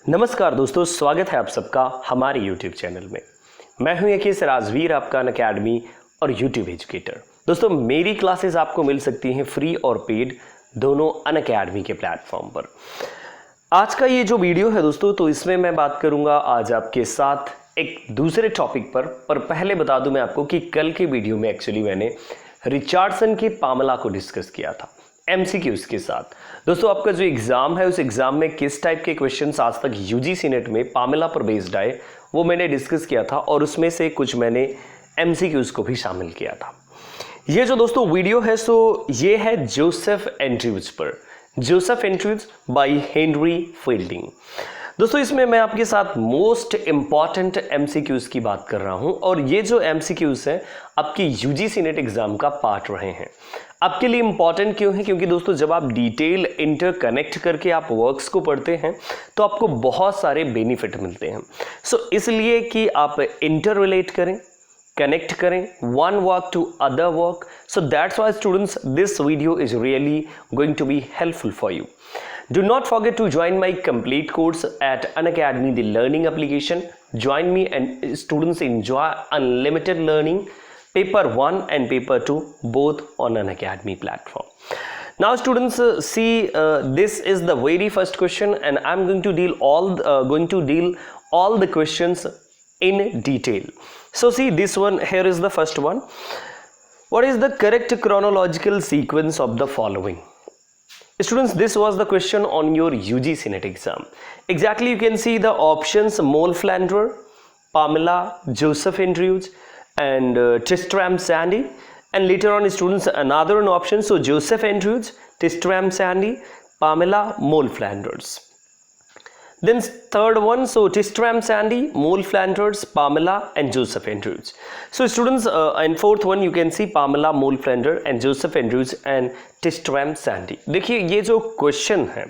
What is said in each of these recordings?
नमस्कार दोस्तों, स्वागत है आप सबका हमारे YouTube चैनल में। मैं हूं यकीस राजवीर, आपका अनअकैडमी और YouTube एजुकेटर। दोस्तों, मेरी क्लासेस आपको मिल सकती हैं फ्री और पेड दोनों अनअकैडमी के प्लेटफॉर्म पर। आज का ये जो वीडियो है दोस्तों, तो इसमें मैं बात करूंगा आज आपके साथ एक दूसरे टॉपिक पर पहले बता दूं मैं आपको कि कल के वीडियो में एक्चुअली मैंने रिचर्डसन की पामेला को डिस्कस किया था एमसीक्यूज के साथ। दोस्तों, आपका जो एग्जाम है उस एग्जाम में किस टाइप के क्वेश्चंस आज तक यूजीसी नेट में पामेला पर बेस्ड आए वो मैंने डिस्कस किया था और उसमें से कुछ मैंने एमसीक्यूज को भी शामिल किया था। ये जो दोस्तों वीडियो है सो ये है जोसेफ एंड्रयूज पर, Joseph Andrews by Henry Fielding. दोस्तों, इसमें मैं आपके साथ मोस्ट इंपॉर्टेंट एमसीक्यूज की बात कर रहा हूं और ये जो एमसीक्यूज है आपकी यूजीसी नेट एग्जाम का पार्ट रहे हैं। आपके लिए इंपॉर्टेंट क्यों है? क्योंकि दोस्तों, जब आप डिटेल इंटरकनेक्ट करके आप वर्क्स को पढ़ते हैं तो आपको बहुत सारे बेनिफिट मिलते हैं। इसलिए कि आप इंटर रिलेट करें, कनेक्ट करें one work to other work. So that's why students, this video is really going to be helpful for you. Do not forget to join my complete course at Unacademy, the learning application. Join me and students enjoy unlimited learning. Paper 1 and Paper 2 both on Unacademy platform. Now students, see this is the very first question and I'm going to deal all the questions in detail. So see this one, here is the first one. What is the correct chronological sequence of the following? Students, this was the question on your UGC NET exam. Exactly, you can see the options: Mollflandre, Pamela, Joseph Andrews, and Tristram Shandy. And later on, students, another option. So Joseph Andrews, Tristram Shandy, Pamela, Mollflanders. Then third one, so Tristram Shandy, Mollflanders, Pamela, and Joseph Andrews. So students, and fourth one you can see Pamela, Mollflander, and Joseph Andrews and Tristram Shandy. देखिए, ये जो question है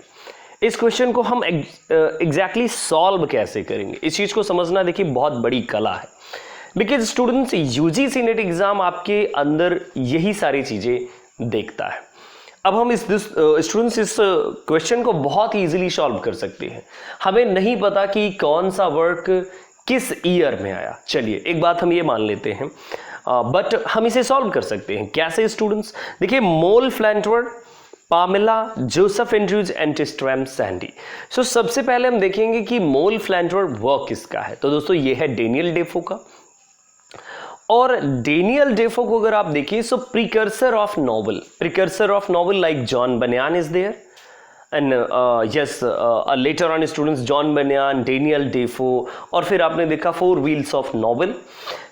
इस question को हम exactly solve कैसे करेंगे, इस चीज को समझना देखिए बहुत बड़ी कला है। Because students, UGC NET exam आपके अंदर यही सारी चीजें देखता है। अब हम स्टूडेंट्स इस क्वेश्चन को बहुत इजीली सॉल्व कर सकते हैं। हमें नहीं पता कि कौन सा वर्क किस ईयर में आया, चलिए एक बात हम ये मान लेते हैं, बट हम इसे सॉल्व कर सकते हैं। कैसे स्टूडेंट्स? देखिए, Moll Flanders, Pamela, Joseph Andrews and Tristram Shandy. So सबसे पहले हम देखेंगे कि मोलफ्लैंटर वर्क किसका है। तो दोस्तों, ये है डेनियल डेफो का। और डेनियल डेफो को अगर आप देखिए, so precursor of novel like John Bunyan is there and yes later on students John Bunyan, Daniel Defoe, और फिर आपने देखा 4 व्हील्स ऑफ नॉवल।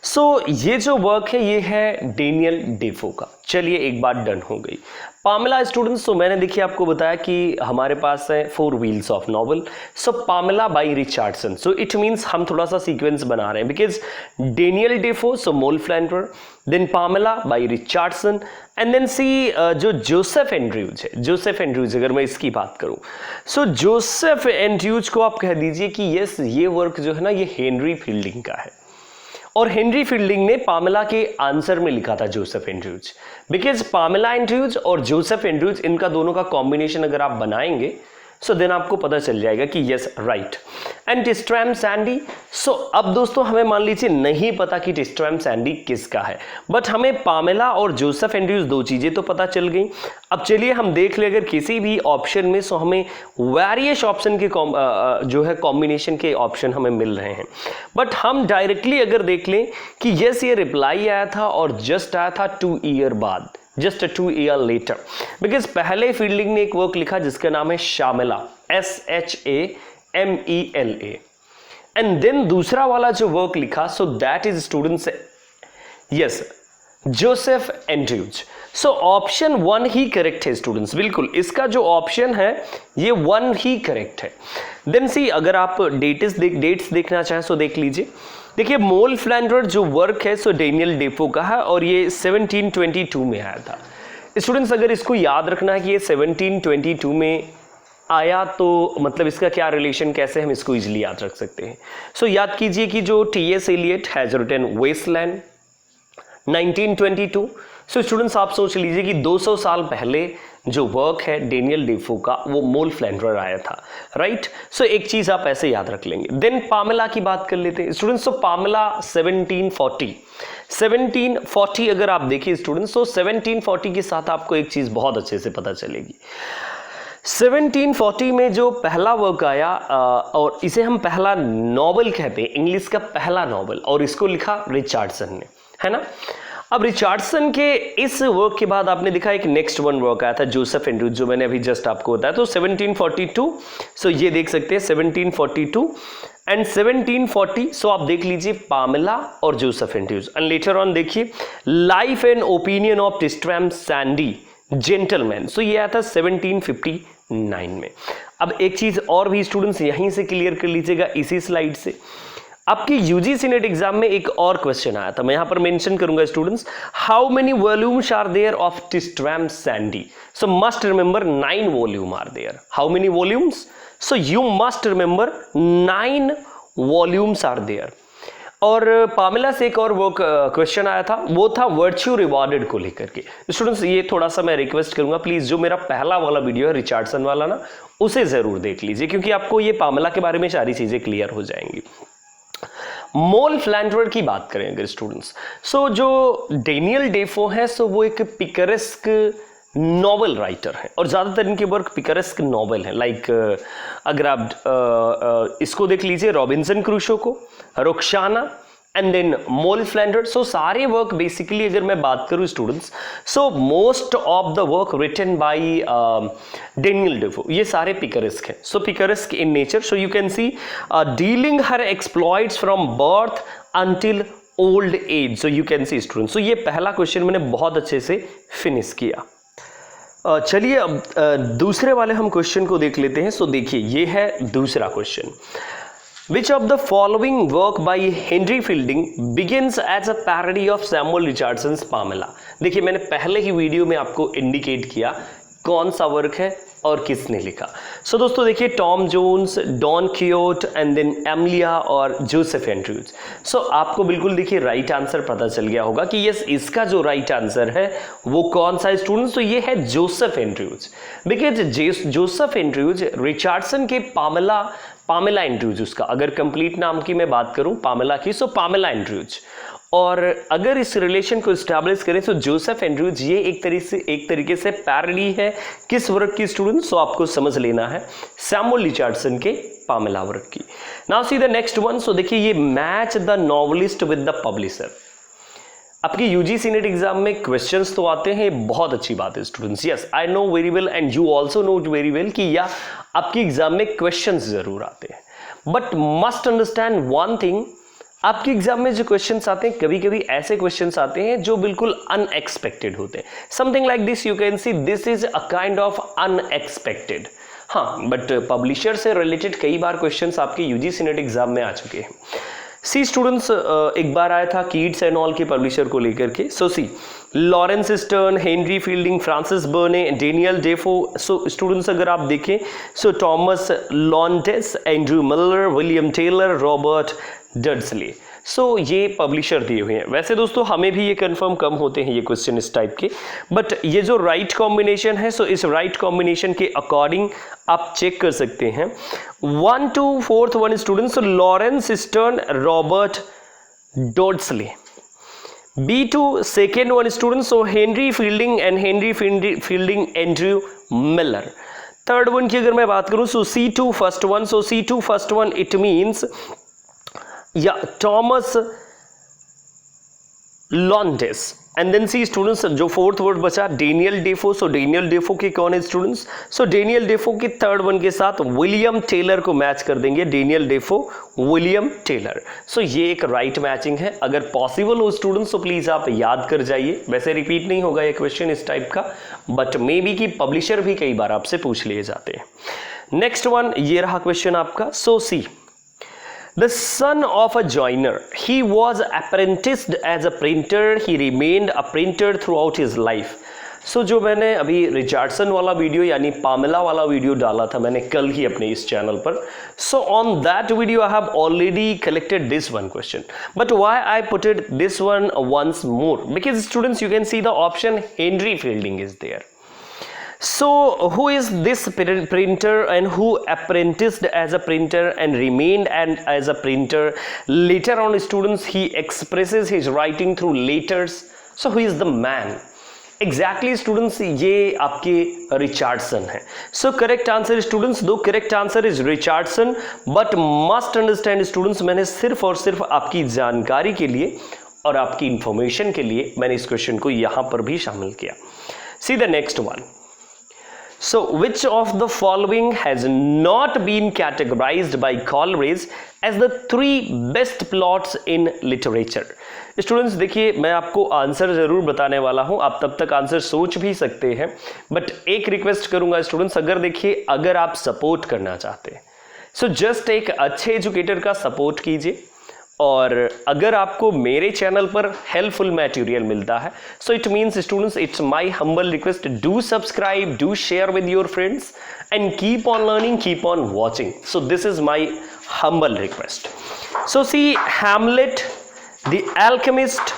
सो ये जो वर्क है ये है डेनियल डेफो का। चलिए एक बात डन हो गई। पामेला स्टूडेंट्स, तो मैंने देखिए आपको बताया कि हमारे पास है 4 wheels of novel. So Pamela by Richardson. So it means हम थोड़ा सा सीक्वेंस बना रहे हैं, because Daniel Defoe, so Moll Flanders, then Pamela by Richardson, and then see जो जोसेफ एंड्रयूज है, जोसेफ एंड्रयूज अगर मैं इसकी बात करूं, सो जोसेफ एंड्रयूज को आप कह दीजिए कि यस, ये वर्क जो है ना ये हेनरी फील्डिंग का है। और हेनरी फील्डिंग ने पामेला के आंसर में लिखा था Joseph Andrews, because Pamela Andrews और जोसेफ एंड्रयूज इनका दोनों का कॉम्बिनेशन अगर आप बनाएंगे सो देन आपको पता चल जाएगा कि yes right. And Tristram Shandy, सो अब दोस्तों हमें मान लीजिए नहीं पता कि ट्रिस्ट्रैम सैंडी किसका है, बट हमें पामेला और जोसेफ एंड्रयूज दो चीजें तो पता चल गई। अब चलिए हम देख ले अगर किसी भी ऑप्शन में, सो हमें वेरियस ऑप्शन के जो है कॉम्बिनेशन के ऑप्शन हमें मिल रहे हैं, बट हम डायरेक्टली अगर देख लें कि यस ये रिप्लाई आया था और जस्ट आया था 2 ईयर बाद, जस्ट 2 ईयर लेटर। बिकॉज पहले फील्डिंग ने एक वर्क लिखा जिसका नाम है शामेला, SHAMELA, एंड देन दूसरा वाला जो वर्क लिखा, so that is students yes Joseph Andrews. So option 1 he correct है स्टूडेंट्स, बिल्कुल इसका जो ऑप्शन है ये 1 ही करेक्ट है। देन सी अगर आप डेट्स देखना चाहें सो देख लीजिए। देखिए, मोलफ्लैंडर जो वर्क है सो डेनियल डेफो का है और ये 1722 में आया था। स्टूडेंट्स, अगर इसको याद रखना है कि ये 1722 में आया तो मतलब इसका क्या रिलेशन, कैसे हम इसको इजीली याद रख सकते हैं। सो याद कीजिए कि जो T.S. Eliot has written wasteland 1922, so students आप सोच लीजिए कि 200 साल पहले जो वर्क है डेनियल डेफो का वो मोल फ्लैंडर आया था, राइट। सो एक चीज आप ऐसे याद रख लेंगे। देन पामेला की बात कर लेते हैं स्टूडेंट्स। सो पामेला 1740 अगर आप देखिए स्टूडेंट्स, तो 1740 के साथ आपको एक चीज बहुत अच्छे से पता चलेगी। 1740 में जो पहला वर्क आया और इसे हम पहला नॉवल कहते हैं, इंग्लिश का पहला नॉवल, और इसको लिखा रिचर्डसन ने, है ना। अब रिचर्डसन के इस वर्क के बाद आपने देखा एक नेक्स्ट वन वर्क आया था जोसेफ एंड्रूज, जो मैंने अभी जस्ट आपको बताया। तो 1742, सो ये देख सकते हैं 1742 एंड 1740। सो आप देख लीजिए पामेला और Joseph Andrews. And later on देखिए life and opinion of Tristram Shandy gentleman, so ये आया था 1759 में। अब एक चीज और भी स्टूडेंट्स यहीं से क्लियर कर लीजिएगा इसी स्लाइड से। आपकी यूजीसी नेट एग्जाम में एक और क्वेश्चन आया था, मैं यहां पर मेंशन करूंगा students, how many volumes are there of Tristram Shandy. So must remember 9 volume are there. How many volumes? So you must remember 9 volumes are there. और पामेला से एक और वो क्वेश्चन आया था, वो था वर्च्यू रिवॉर्डेड को लेकर के। स्टूडेंट्स ये थोड़ा सा मैं रिक्वेस्ट करूंगा, प्लीज जो मेरा पहला वाला वीडियो है रिचर्डसन वाला ना, उसे जरूर देख लीजिए, क्योंकि आपको ये पामेला के बारे में सारी चीजें क्लियर हो जाएंगी। मोल फ्लैंडर की बात करें अगर स्टूडेंट्स, सो जो डेनियल डेफो है, सो वो एक पिकरेस्क नॉवल राइटर है, और ज़्यादातर इनके वर्क पिकरेस्क नॉवल है। लाइक अगर आप इसको देख लीजिए, रॉबिन्सन क्रूशो को, Roxana and then Moll Flanders. So सारे वर्क बेसिकली अगर मैं बात करूं students, so most of the work written by Daniel Defoe, ये सारे पिकरेस्क हैं। So picaresque in nature, so you can see dealing her exploits from birth until old age. So you can see students, so ये पहला question मैंने बहुत अच्छे से finish किया। चलिए अब दूसरे वाले हम क्वेश्चन को देख लेते हैं। सो देखिए ये है दूसरा question, Which of the following work by Henry Fielding begins as a parody of Samuel Richardson's Pamela? देखिए मैंने पहले ही वीडियो में आपको इंडिकेट किया कौन सा वर्क है और किसने लिखा। सो दोस्तों देखिए Tom Jones, Don Quixote and then Amelia और जोसेफ एंड्रूज। सो आपको बिल्कुल देखिए राइट आंसर पता चल गया होगा कि यस इसका जो राइट आंसर है वो कौन सा स्टूडेंट्स, तो ये है Joseph Andrews. Because Joseph Andrews Richardson के पामेला एंड्रूज, उसका अगर कंप्लीट नाम की मैं बात करूं पामेला की, सो पामेला एंड्रूज। और अगर इस रिलेशन को एस्टैब्लिश करें तो जोसेफ एंड्रूज ये एक तरीके से पैरोडी है किस वर्क की स्टूडेंट, सो आपको समझ लेना है सैमुअल रिचर्डसन के पामेला वर्क की। Now see the next one. So देखिए ये match the novelist with the publisher. आपकी यूजीसी नेट एग्जाम में क्वेश्चंस तो आते हैं, बहुत अच्छी बात है students. Yes I know very well and you also know very well कि या आपकी एग्जाम में क्वेश्चंस जरूर आते हैं, but must understand one thing, आपके एग्जाम में जो क्वेश्चंस आते हैं कभी कभी ऐसे क्वेश्चंस आते हैं जो बिल्कुल अनएक्सपेक्टेड होते हैं। Something like this, you can see this is a kind of unexpected. हाँ, बट पब्लिशर से रिलेटेड कई बार क्वेश्चंस आपके यूजीसी नेट एग्जाम में आ चुके हैं। सी स्टूडेंट्स एक बार आया था कीट्स एंड ऑल के पब्लिशर को लेकर के। So see Lawrence Sterne, Henry Fielding, Francis Burney, Daniel Defoe. So students अगर आप देखें, so Thomas Lowndes, Andrew Millar, William Taylor, Robert Dodsley. So ये पब्लिशर दिए हुए हैं। वैसे दोस्तों हमें भी ये कंफर्म कम होते हैं ये क्वेश्चन इस टाइप के, बट ये जो राइट कॉम्बिनेशन है, सो इस राइट कॉम्बिनेशन के अकॉर्डिंग आप चेक कर सकते हैं। 1 to 4th one students, Lawrence Sterne, Robert Dodsley. B to second one students, so Henry Fielding and Henry Fielding Andrew Miller. Third one की अगर मैं बात करूं, so C2 first one, so C2 first one it means Thomas Lontes. And then see students जो fourth word बचा Daniel Defoe. So Daniel Defoe के कौन है स्टूडेंट्स? सो डेनियल डेफो के थर्ड वन के साथ विलियम टेलर को match कर देंगे, Daniel Defoe William Taylor. So ये एक राइट मैचिंग है। अगर पॉसिबल हो स्टूडेंट्स तो प्लीज आप याद कर जाइए। वैसे रिपीट नहीं होगा ये क्वेश्चन इस टाइप का, बट मे बी कि पब्लिशर भी कई बार आपसे पूछ लिए जाते हैं। नेक्स्ट वन ये रहा क्वेश्चन आपका। सो सी the son of a joiner, he was apprenticed as a printer, he remained a printer throughout his life. सो जो मैंने अभी रिचर्डसन वाला वीडियो यानी पामेला वाला वीडियो डाला था मैंने कल ही अपने इस चैनल पर, so on that video I have already collected this one question, but why I put it this one once more, because students you can see the option Henry Fielding is there. So who is this printer and who apprenticed as a printer and remained and as a printer later on? Students, he expresses his writing through letters. So who is the man? Exactly students, ये आपके Richardson है. So correct answer students, दो correct answer is Richardson, but must understand students, मैंने सिर्फ और सिर्फ आपकी जानकारी के लिए और आपकी इंफॉर्मेशन के लिए मैंने इस क्वेश्चन को यहाँ पर भी शामिल किया. See the next one. So, which of the following has not been categorized by Coleridge as the 3 best plots in literature? Students देखिए, मैं आपको आंसर जरूर बताने वाला हूं, आप तब तक आंसर सोच भी सकते हैं, बट एक रिक्वेस्ट करूंगा स्टूडेंट्स, अगर देखिए अगर आप सपोर्ट करना चाहते हैं सो जस्ट एक अच्छे एजुकेटर का सपोर्ट कीजिए, और अगर आपको मेरे चैनल पर हेल्पफुल मटेरियल मिलता है so it means students it's my humble request, do subscribe, do share with your friends and keep on learning, keep on watching. So this is my humble request. So see Hamlet, the Alchemist,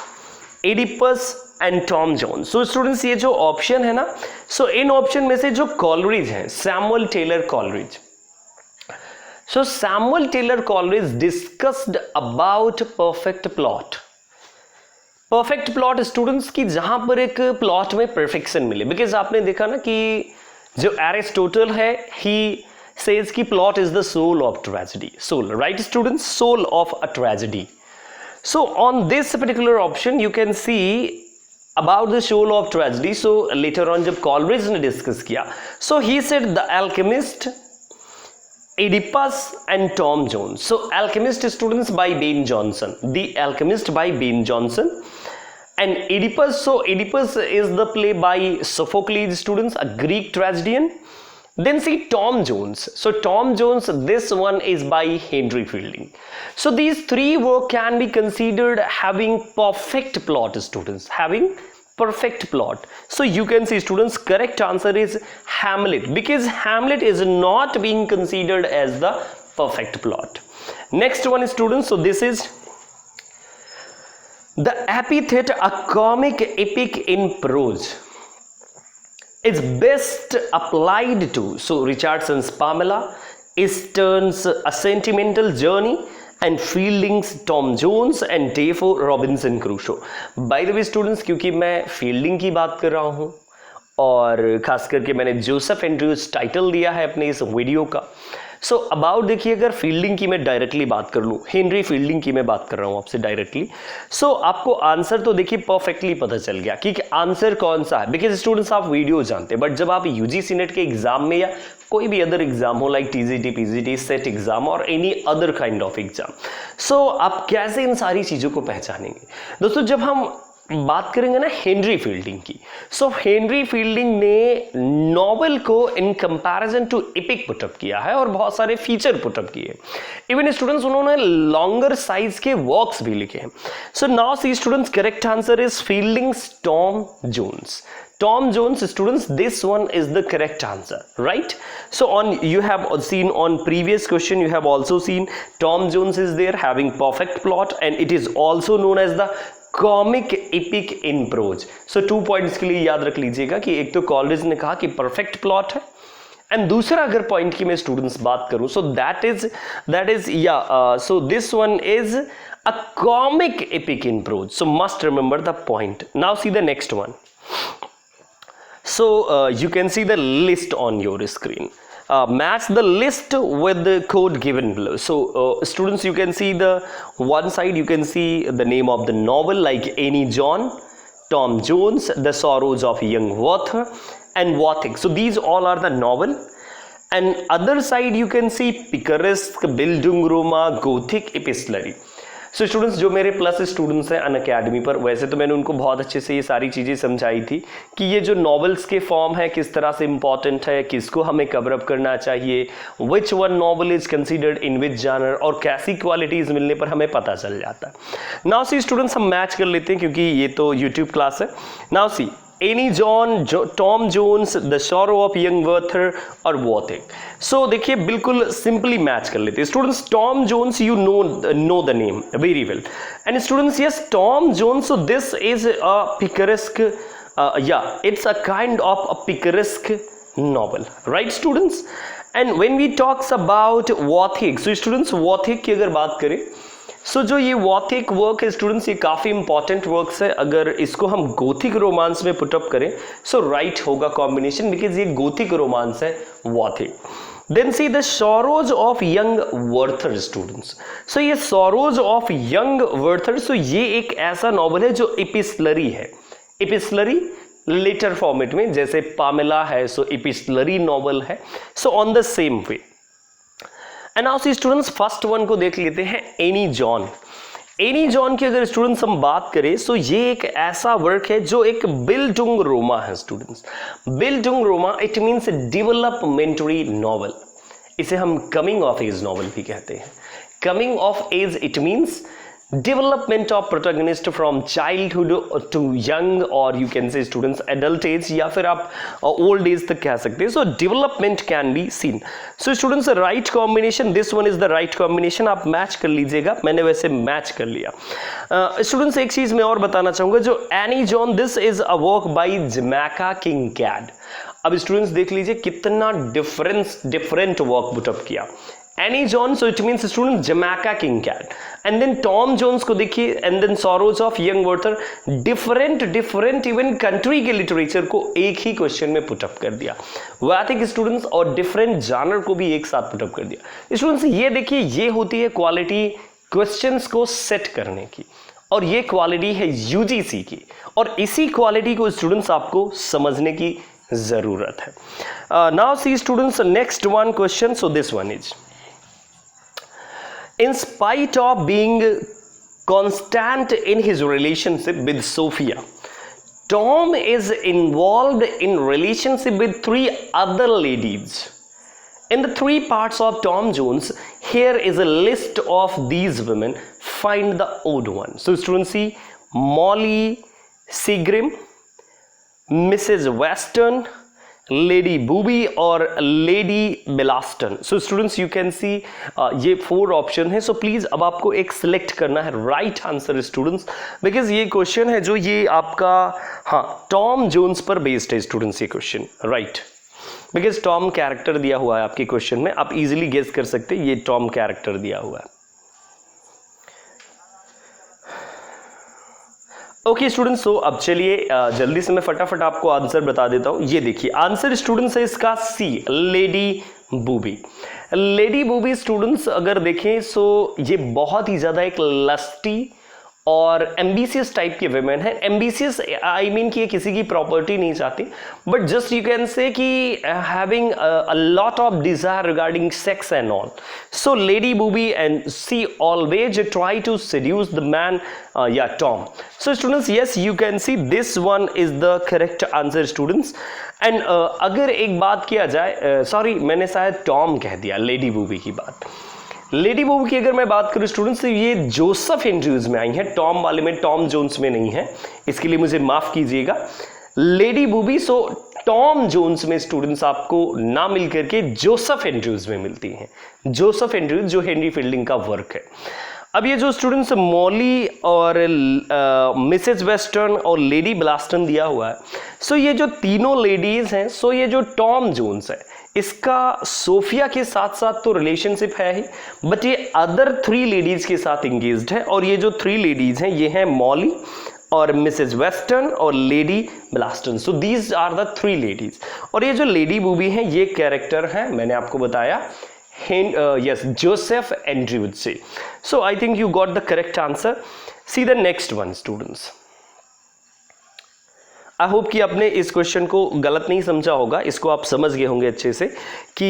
Oedipus and Tom Jones. So students ये जो option है ना, सो इन option में से जो Coleridge है, Samuel Taylor Coleridge. So Samuel Taylor Coleridge discussed about perfect plot. Perfect plot students की जहां पर एक प्लॉट में परफेक्शन मिले, बिकॉज आपने देखा ना कि जो एरिस्टोटल है he says कि plot is the soul of tragedy. Soul, right students? Soul of a tragedy. So on this particular option you can see about the soul of tragedy. So later on जब Coleridge ने discuss किया, so he said the alchemist, Oedipus and Tom Jones. So Alchemist students by Ben Jonson, The Alchemist by Ben Jonson, and Oedipus, so Oedipus is the play by Sophocles students, a Greek tragedian. Then see Tom Jones. So Tom Jones, this one is by Henry Fielding. So these 3 work can be considered having perfect plot students, having perfect plot. So you can see students, correct answer is Hamlet, because Hamlet is not being considered as the perfect plot. Next one students, so this is the epithet, a comic epic in prose, is best applied to, so Richardson's Pamela, Stern's A Sentimental Journey, and Fielding's Tom Jones and Defoe Robinson Crusoe. By the way students, क्योंकि मैं fielding की बात कर रहा हूँ और खास करके मैंने जोसेफ एंड्रयूज टाइटल दिया है अपने इस वीडियो का, सो अबाउट देखिए अगर फील्डिंग की मैं डायरेक्टली बात कर लूँ, हेनरी फील्डिंग की मैं बात कर रहा हूँ आपसे डायरेक्टली, सो आपको आंसर तो देखिए परफेक्टली पता चल गया कि आंसर कौन सा है, बिकॉज स्टूडेंट्स आप वीडियो जानते हैं, बट जब आप यूजीसी नेट के एग्जाम में या कोई भी अदर एग्जाम हो like TGT, PGT, SET exam और any other kind of exam, so आप कैसे इन सारी चीज़ों को पहचानेंगे दोस्तों. जब हम बात करेंगे ना हेनरी फील्डिंग की, सो हेनरी फील्डिंग ने नॉवेल को in comparison to epic put up किया है और बहुत सारे फीचर पुटअप किए. इवन स्टूडेंट्स उन्होंने लॉन्गर साइज के वर्क्स भी लिखे हैं. So now see students, correct answer is Fielding's Tom Jones. Tom Jones students, this one is the correct answer, right? So on you have seen on previous question, you have also seen Tom Jones is there having perfect plot, and it is also known as the comic epic in prose. So 2 points के लिए याद रख लीजिएगा कि एक तो Coleridge ने कहा कि perfect plot है, एंड दूसरा अगर पॉइंट की मैं स्टूडेंट्स बात करूं, so that is so this one is a comic epic in prose. So must remember the point. Now see the next one. So you can see the list on your screen. Match the list with the code given below. So students, you can see the one side, you can see the name of the novel like Annie John, Tom Jones, The Sorrows of Young Werther, and Wathick. So these all are the novel. And other side you can see picaresque, Bildungsroman, Gothic, epistolary. So students, जो मेरे plus students हैं Unacademy पर, वैसे तो मैंने उनको बहुत अच्छे से ये सारी चीज़ें समझाई थी कि ये जो नॉवेल्स के फॉर्म है किस तरह से इंपॉर्टेंट है, किसको हमें कवर अप करना चाहिए, which one novel is considered in which genre, और कैसी क्वालिटीज़ मिलने पर हमें पता चल जाता है. नाउ सी स्टूडेंट्स, हम मैच कर लेते हैं क्योंकि ये तो यूट्यूब क्लास है. Now see Annie John, Tom Jones, the sorrow of young Werther और वॉथिक। सो देखिए बिल्कुल सिंपली मैच कर लेते हैं students. Tom Jones you know the name very well and students yes Tom Jones, so this is a picaresque it's a kind of a picaresque novel, right students? And when we talks about Wothic, so students Wothic की अगर बात करें, सो जो ये वॉथिक work है students, ये काफ़ी important works है। अगर इसको हम गोथिक रोमांस में पुटअप करें सो राइट होगा कॉम्बिनेशन, बिकॉज ये गोथिक रोमांस है Vathek. Then see the sorrows of young Werther students. So ये sorrows of young Werther, so ये एक ऐसा नॉवल है जो एपिस्टलरी है, एपिस्टलरी लेटर फॉर्मेट में, जैसे पामेला है सो एपिस्टलरी नॉवल है। So on the same way and now see students first one को देख लेते हैं, एनी जॉन। एनी जॉन की अगर स्टूडेंट्स हम बात करें सो ये एक ऐसा वर्क है जो एक बिल्डुंग रोमा है students. Bildungsroman it means developmentary novel, इसे हम कमिंग ऑफ एज नॉवल भी कहते हैं। Coming of age it means development of protagonist from childhood to young, और you can say students adult age, या फिर आप ओल्ड एज तक कह सकते हैं। So development can be seen. So students right combination, this one is the right combination, आप match कर लीजिएगा। मैंने वैसे मैच कर लिया। स्टूडेंट्स एक चीज मैं और बताना चाहूंगा, जो Annie John, this is a work by Jamaica Kincaid. अब स्टूडेंट्स देख लीजिए कितना डिफरेंट वर्क पुटअप किया। Annie John, so it means student Jamaica Kincaid, and then Tom Jones को देखिए, and then sorrows of young Werther. Different even country के literature को एक ही क्वेश्चन में पुटअप कर दिया। वैथिक स्टूडेंट्स और डिफरेंट जानर को भी एक साथ पुटअप कर दिया। स्टूडेंट्स ये देखिए, ये होती है क्वालिटी क्वेश्चंस को सेट करने की, और ये क्वालिटी है यूजीसी की, और इसी क्वालिटी को स्टूडेंट्स आपको समझने की जरूरत है। Now see students next one question, so this one is, in spite of being constant in his relationship with Sophia, Tom is involved in relationship with 3 other ladies. In the 3 parts of Tom Jones, here is a list of these women. Find the odd one. So students see Molly Seagram, Mrs. Weston, lady Booby और lady Bellaston. So students you can see ये 4 option है। So please अब आपको एक select करना है right answer students, because ये question है जो ये आपका टॉम जोन्स पर बेस्ड है स्टूडेंट्स। ये question right, because Tom character दिया हुआ है आपके क्वेश्चन में, आप इजीली गेस कर सकते हैं ये टॉम कैरेक्टर दिया हुआ है। ओके स्टूडेंट्स, सो अब चलिए जल्दी से मैं फटाफट आपको आंसर बता देता हूं। ये देखिए आंसर स्टूडेंट्स है इसका C, lady Booby. Lady Booby students अगर देखें सो ये बहुत ही ज्यादा एक लस्टी और एम्बिशियस टाइप के वेमेन है। एम्बिशियस आई मीन कि ये किसी की प्रॉपर्टी नहीं चाहती, but just you can say कि having a lot of desire regarding sex and all. So lady Booby and she always try to seduce the man या Tom. So students yes you can see this one is the correct answer students. And अगर एक बात किया जाए, sorry मैंने शायद Tom कह दिया, लेडी बूबी की बात। लेडी बूबी की अगर मैं बात करूं स्टूडेंट्स, तो ये जोसेफ एंड्रयूज में आई है, टॉम वाले में, टॉम जोन्स में नहीं है, इसके लिए मुझे माफ कीजिएगा। लेडी बूबी सो टॉम जोन्स में स्टूडेंट्स आपको ना मिल करके जोसेफ एंड्रयूज में मिलती हैं। जोसेफ एंड्रयूज जो हेनरी फील्डिंग का वर्क है। अब ये जो स्टूडेंट्स मॉली और मिसेस वेस्टर्न और लेडी ब्लास्टन दिया हुआ है, सो ये जो तीनों लेडीज हैं, सो ये जो टॉम जोन्स है इसका सोफिया के साथ साथ तो रिलेशनशिप है ही, बट ये अदर 3 लेडीज के साथ इंगेज्ड है, और ये जो 3 लेडीज हैं ये हैं मॉली और मिसेस वेस्टर्न और lady Bellaston. So these are the 3 ladies, और ये जो लेडी बूबी हैं ये कैरेक्टर है, मैंने आपको बताया yes Joseph Andrews से। So I think you got the correct answer. See the next one students. I hope कि आपने इस क्वेश्चन को गलत नहीं समझा होगा, इसको आप समझ गए होंगे अच्छे से कि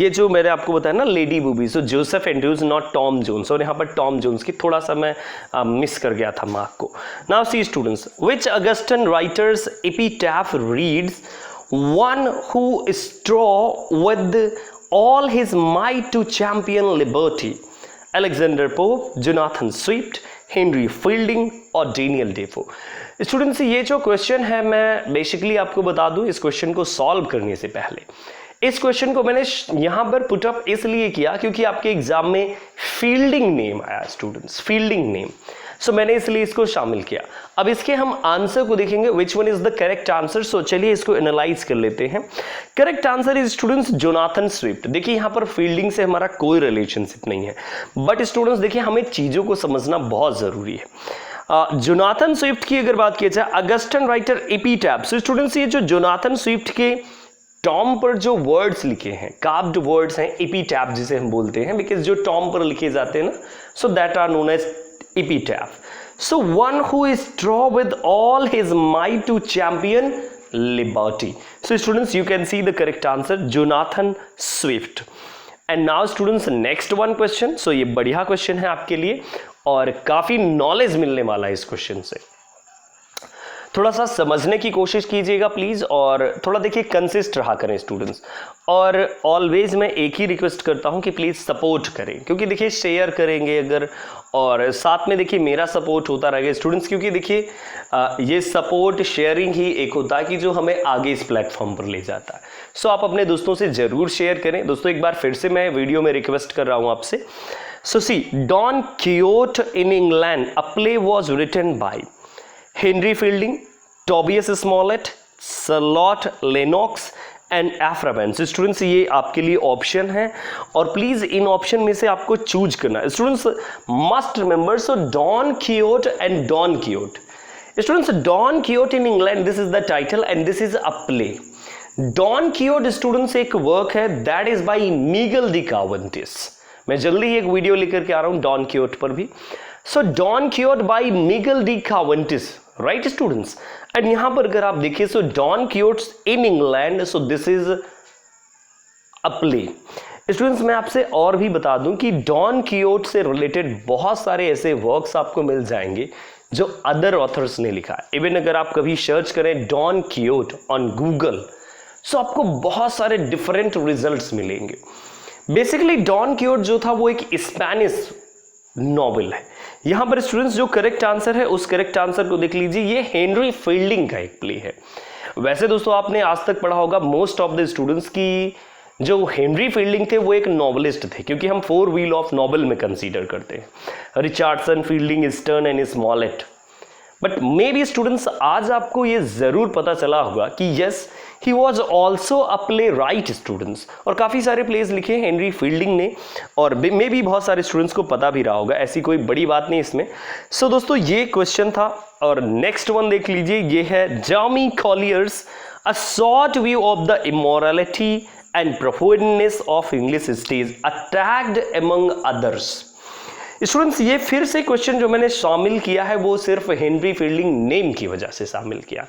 ये जो मैंने आपको बताया ना Lady Booby, so Joseph Andrews not Tom Jones, और यहाँ पर टॉम जोन्स की थोड़ा सा मैं मिस कर गया था मार्क को। Now see students, which Augustan writer's epitaph reads one who strove with all his might to champion liberty? Alexander Pope, Jonathan Swift, Henry Fielding or Daniel Defoe? Students ये जो क्वेश्चन है मैं basically आपको बता दूं, इस question को solve करने से पहले इस क्वेश्चन को मैंने यहां पर पुट अप इसलिए किया क्योंकि आपके एग्जाम में फील्डिंग नेम आया स्टूडेंट्स, फील्डिंग नेम, सो मैंने इसलिए इसको शामिल किया। अब इसके हम आंसर को देखेंगे, which one is the correct answer. So चलिए इसको एनालाइज कर लेते हैं। Correct answer is students Jonathan Swift. देखिए यहां पर फील्डिंग से हमारा कोई रिलेशनशिप नहीं है, बट स्टूडेंट्स देखिए हमें चीजों को समझना बहुत जरूरी है। जोनाथन स्विफ्ट की अगर बात की जाए, अगस्टन राइटर एपिटैफ। सो स्टूडेंट्स ये जो जोनाथन स्विफ्ट के टॉम पर जो वर्ड्स लिखे हैं, कार्व्ड वर्ड्स हैं, एपिटैफ जिसे हम बोलते हैं, बिकॉज जो टॉम पर लिखे जाते हैं ना, so that are known as epitaph. So one who strove with all his might to champion liberty. So students, you can see the correct answer, Jonathan Swift. And now students, next one question. So ये बढ़िया question है आपके लिए और काफी knowledge मिलने वाला है इस क्वेश्चन से। थोड़ा सा समझने की कोशिश कीजिएगा प्लीज, और थोड़ा देखिए कंसिस्ट रहा करें स्टूडेंट्स। और ऑलवेज मैं एक ही रिक्वेस्ट करता हूं कि प्लीज सपोर्ट करें, क्योंकि देखिए शेयर करेंगे अगर, और साथ में देखिए मेरा सपोर्ट होता रहेगा स्टूडेंट्स, क्योंकि देखिए ये सपोर्ट शेयरिंग ही एक होता है कि जो हमें आगे इस प्लेटफॉर्म पर ले जाता है। सो आप अपने दोस्तों से जरूर शेयर करें। दोस्तों एक बार फिर से मैं वीडियो में रिक्वेस्ट कर रहा हूं आपसे। So see, Don Quixote in England, a play was written by Henry Fielding, Tobias Smollett, Charlotte Lennox and Aphra Behn. Students ये आपके लिए ऑप्शन है और प्लीज इन ऑप्शन में से आपको चूज करना है। Students must remember, so Don Quixote and Don Quixote. Students Don Quixote in England, this is the title and this is a play. Don Quixote students एक work है that is by Miguel de Cervantes. मैं जल्दी एक video लेकर के आ रहा हूं don Quixote पर भी। So Don Quixote by Miguel de Cervantes, right students. And यहां पर अगर आप देखिए, so Don Quixote's in England, so this is a play. Students मैं आपसे और भी बता दूं कि डॉन क्वियोट से रिलेटेड बहुत सारे ऐसे वर्क्स आपको मिल जाएंगे जो अदर ऑथर्स ने लिखा है। इवन अगर आप कभी सर्च करें डॉन क्वियोट ऑन गूगल, सो आपको बहुत सारे डिफरेंट रिजल्ट्स मिलेंगे। बेसिकली डॉन क्वियोट जो था वो एक स्पेनिश नॉवेल है। यहां पर स्टूडेंट्स जो करेक्ट आंसर है उस करेक्ट आंसर को देख लीजिए, ये हेनरी फील्डिंग का एक प्ले है। वैसे दोस्तों आपने आज तक पढ़ा होगा मोस्ट ऑफ द स्टूडेंट्स की जो हेनरी फील्डिंग थे वो एक नॉवेलिस्ट थे, क्योंकि हम 4 व्हील ऑफ नॉवेल में कंसीडर करते हैं Richardson, fielding, stern and Smollett. But may be students आज आपको ये जरूर पता चला होगा कि yes he was also a play right students, और काफी सारे प्लेज लिखे हेनरी फील्डिंग ने, और मे बी बहुत सारे स्टूडेंट्स को पता भी रहा होगा, ऐसी कोई बड़ी बात नहीं इसमें। सो दोस्तों ये क्वेश्चन था, और नेक्स्ट वन देख लीजिए, ये है Jeremy Collier's a short view of the immorality and profaneness of English stage attacked among others. Students ये फिर से क्वेश्चन जो मैंने शामिल किया है वो सिर्फ हेनरी फील्डिंग नेम की वजह से शामिल किया।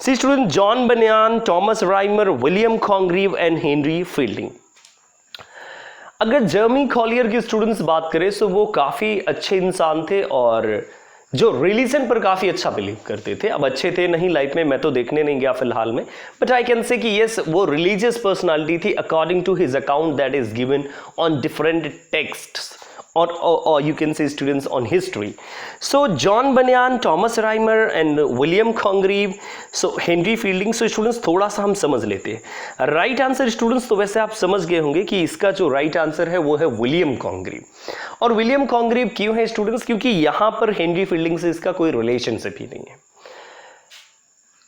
सी स्टूडेंट, जॉन बनियान, Thomas Rymer, William Congreve and Henry fielding. अगर जेरेमी कॉलियर की स्टूडेंट्स बात करें तो वो काफी अच्छे इंसान थे और जो रिलीजन पर काफी अच्छा बिलीव करते थे। अब अच्छे थे नहीं लाइफ में, मैं तो देखने नहीं गया फिलहाल में, बट आई कैन से कि यस वो रिलीजियस पर्सनालिटी थी according to his account that is given on different texts or you can say students on history. So John Bunyan, Thomas Rhymer and William Congreve, so Henry Fielding. So students थोड़ा सा हम समझ लेते हैं right answer. Students तो वैसे आप समझ गए होंगे कि इसका जो राइट आंसर है वो है विलियम कॉन्ग्रीव। और विलियम कॉन्ग्रीव क्यों है स्टूडेंट्स, क्योंकि यहां पर हेनरी फील्डिंग से इसका कोई रिलेशनशिप ही नहीं है।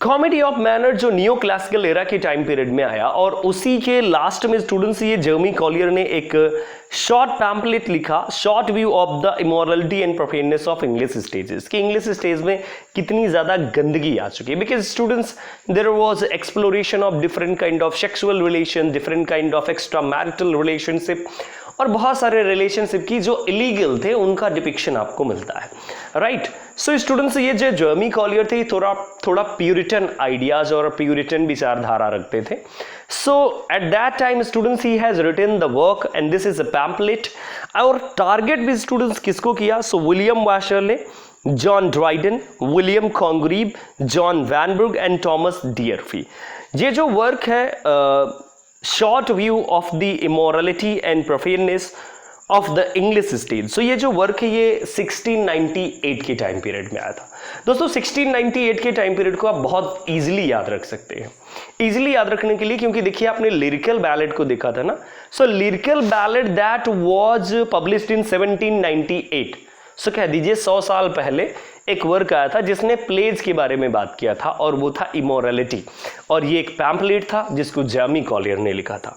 कॉमेडी ऑफ मैनर जो नियो क्लासिकल एरा के टाइम पीरियड में आया, और उसी के लास्ट में स्टूडेंट्स ये जेरेमी कॉलियर ने एक शॉर्ट पैम्पलेट लिखा, short view of the immorality and profaneness of English stages, कि इंग्लिश स्टेज में कितनी ज्यादा गंदगी आ चुकी है। Because students there was exploration of different kind of sexual relation, different kind of extra marital relationship, और बहुत सारे रिलेशनशिप की जो इलीगल थे उनका डिपिक्शन आपको मिलता है, राइट। सो स्टूडेंट्स ये जो जेरेमी कॉलियर थे थोड़ा प्यूरिटन आइडियाज और प्यूरिटन विचारधारा रखते थे। So at that time students he has written the work and this is a pamphlet. और टारगेट भी स्टूडेंट्स किसको किया, so William Wycherley, John Dryden, William Congreve, John Vanbrugh and Thomas D'Urfey. ये जो वर्क है short view of the immorality and profaneness of the English stage. So ये जो work है ये 1698 के टाइम पीरियड में आया था। दोस्तों 1698 के टाइम पीरियड को आप बहुत इजीली याद रख सकते हैं। इजीली याद रखने के लिए क्योंकि देखिए आपने लिरिकल बैलेड को देखा था ना। So lyrical ballad that was published in 1798। So कह दीजिए 100 साल पहले एक वर्क आया था जिसने प्लेज के बारे में बात किया था और वो था इमोरलिटी, और ये एक पैम्पलेट था जिसको जेमी कॉलियर ने लिखा था।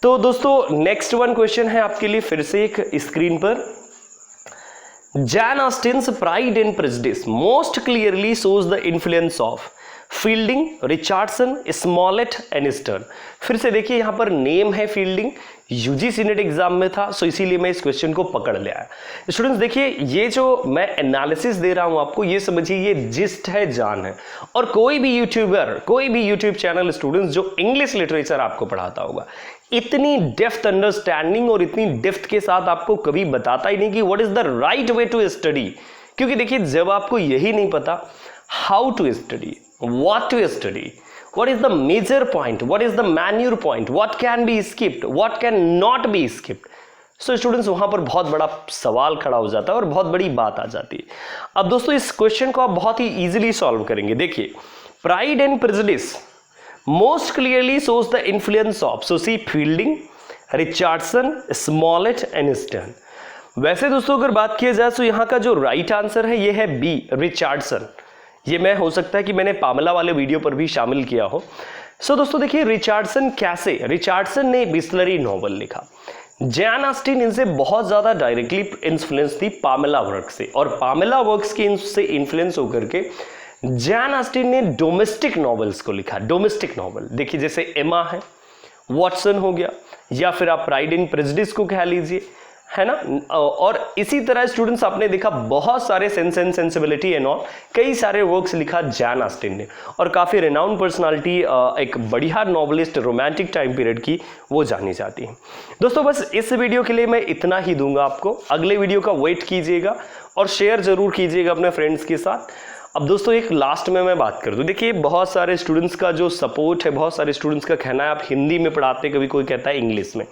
तो दोस्तों नेक्स्ट वन क्वेश्चन है आपके लिए फिर से एक स्क्रीन पर। Jain Austen's pride and Prejudice most clearly shows the influence of fielding, Richardson, Smollett and stern. फिर से देखिए यहां पर नेम है फील्डिंग, यूजीसी नेट एग्जाम में था, सो इसीलिए मैं इस क्वेश्चन को पकड़ लिया है। स्टूडेंट्स देखिए ये जो मैं एनालिसिस दे रहा हूं आपको, ये समझिए ये जिस्ट है, जान है। और कोई भी यूट्यूबर, कोई भी यूट्यूब चैनल स्टूडेंट्स जो इंग्लिश लिटरेचर आपको पढ़ाता होगा, इतनी डेप्थ अंडरस्टैंडिंग और इतनी डेप्थ के साथ आपको कभी बताता ही नहीं कि what is the right way to study. क्योंकि देखिए जब आपको यही नहीं पता how to study, what to study, what is the major point, what is the manure point, what can be skipped, what can not be skipped. So students वहां पर बहुत बड़ा सवाल खड़ा हो जाता है और बहुत बड़ी बात आ जाती है। अब दोस्तों इस क्वेश्चन को आप बहुत ही इजीली सॉल्व करेंगे। देखिए Pride and Prejudice most clearly shows the influence of, so see Fielding, Richardson, Smollett and Sterne. वैसे दोस्तों अगर बात किया जाए तो यहाँ का जो राइट आंसर है ये है बी, रिचर्डसन। ये मैं हो सकता है कि मैंने पामेला वाले वीडियो पर भी शामिल किया हो। सो दोस्तों देखिए रिचर्डसन कैसे, रिचर्डसन ने बिस्लरी नॉवल लिखा। जैन ऑस्टिन इनसे बहुत ज्यादा डायरेक्टली इन्फ्लुएंस थी पामेला वर्क से, और पामेला वर्क्स के इनसे इन्फ्लुएंस होकर के जैन ऑस्टिन ने डोमेस्टिक नॉवेल्स को लिखा। डोमेस्टिक नॉवल देखिए जैसे एमा है, वॉटसन हो गया, या फिर आप प्राइड एंड प्रेजुडिस को कह लीजिए, है ना। और इसी तरह स्टूडेंट्स आपने देखा बहुत सारे sense and sensibility and all, कई सारे वर्क्स लिखा जैन ऑस्टिन ने, और काफी रेनाउंड पर्सनालिटी, एक बढ़िया नॉवलिस्ट रोमांटिक टाइम पीरियड की, वो जानी जाती है। दोस्तों बस इस वीडियो के लिए मैं इतना ही दूंगा आपको। अगले वीडियो का वेट कीजिएगा और शेयर जरूर कीजिएगा अपने फ्रेंड्स के साथ। अब दोस्तों एक लास्ट में मैं बात कर दूं, देखिए बहुत सारे स्टूडेंट्स का जो सपोर्ट है, बहुत सारे स्टूडेंट्स का कहना है आप हिंदी में पढ़ाते, कभी कोई कहता है इंग्लिश में।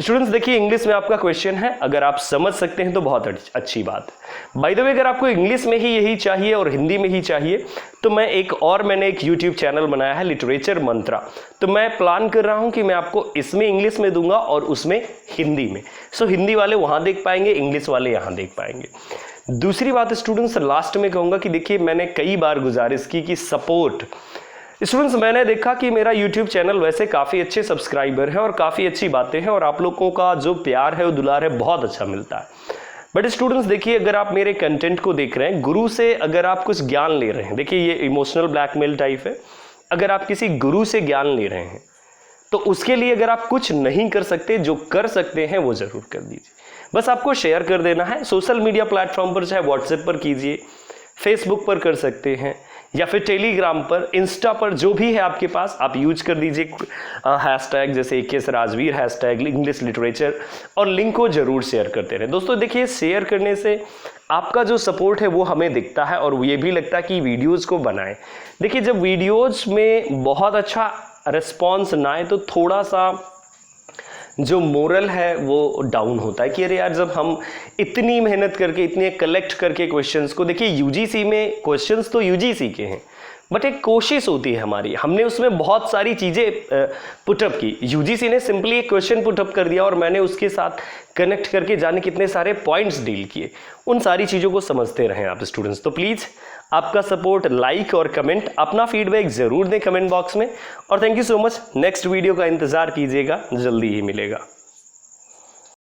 स्टूडेंट्स देखिए इंग्लिश में आपका क्वेश्चन है, अगर आप समझ सकते हैं तो बहुत अच्छी बात है। बाय द वे अगर आपको इंग्लिश में ही यही चाहिए और हिंदी में ही चाहिए तो मैंने एक यूट्यूब चैनल बनाया है लिटरेचर मंत्रा, तो मैं प्लान कर रहा हूं कि मैं आपको इसमें इंग्लिश में दूंगा और उसमें हिंदी में। सो हिंदी वाले वहां देख पाएंगे, इंग्लिश वाले यहां देख पाएंगे। दूसरी बात स्टूडेंट्स लास्ट में कहूंगा कि देखिए मैंने कई बार गुजारिश की कि सपोर्ट स्टूडेंट्स, मैंने देखा कि मेरा YouTube चैनल वैसे काफ़ी अच्छे सब्सक्राइबर हैं और काफ़ी अच्छी बातें हैं और आप लोगों का जो प्यार है वो दुलार है बहुत अच्छा मिलता है। बट स्टूडेंट्स देखिए अगर आप मेरे कंटेंट को देख रहे हैं, गुरु से अगर आप कुछ ज्ञान ले रहे हैं, देखिए ये इमोशनल ब्लैकमेल टाइप है, अगर आप किसी गुरु से ज्ञान ले रहे हैं तो उसके लिए अगर आप कुछ नहीं कर सकते, जो कर सकते हैं वो ज़रूर कर दीजिए। बस आपको शेयर कर देना है सोशल मीडिया प्लेटफॉर्म पर, चाहे व्हाट्सएप पर कीजिए, फेसबुक पर कर सकते हैं, या फिर टेलीग्राम पर, इंस्टा पर, जो भी है आपके पास आप यूज कर दीजिए हैशटैग जैसे AKS Rajveer, hashtag English literature, और लिंक को जरूर शेयर करते रहे। दोस्तों देखिए शेयर करने से आपका जो सपोर्ट है वो हमें दिखता है और ये भी लगता है कि वीडियोज़ को बनाएं। देखिए जब वीडियोज़ में बहुत अच्छा रिस्पॉन्स ना आए तो थोड़ा सा जो मोरल है वो डाउन होता है कि अरे यार जब हम इतनी मेहनत करके, इतने कलेक्ट करके क्वेश्चंस को, देखिए यूजीसी में क्वेश्चंस तो यूजीसी के हैं बट एक कोशिश होती है हमारी, हमने उसमें बहुत सारी चीज़ें पुटअप की। यूजीसी ने सिंपली एक क्वेश्चन पुटअप कर दिया और मैंने उसके साथ कनेक्ट करके जाने कितने सारे पॉइंट्स डील किए। उन सारी चीज़ों को समझते रहें आप स्टूडेंट्स। तो प्लीज़ आपका सपोर्ट, लाइक और कमेंट, अपना फीडबैक ज़रूर दें कमेंट बॉक्स में। और thank you so much. Next video का इंतज़ार कीजिएगा, जल्दी ही मिलेगा।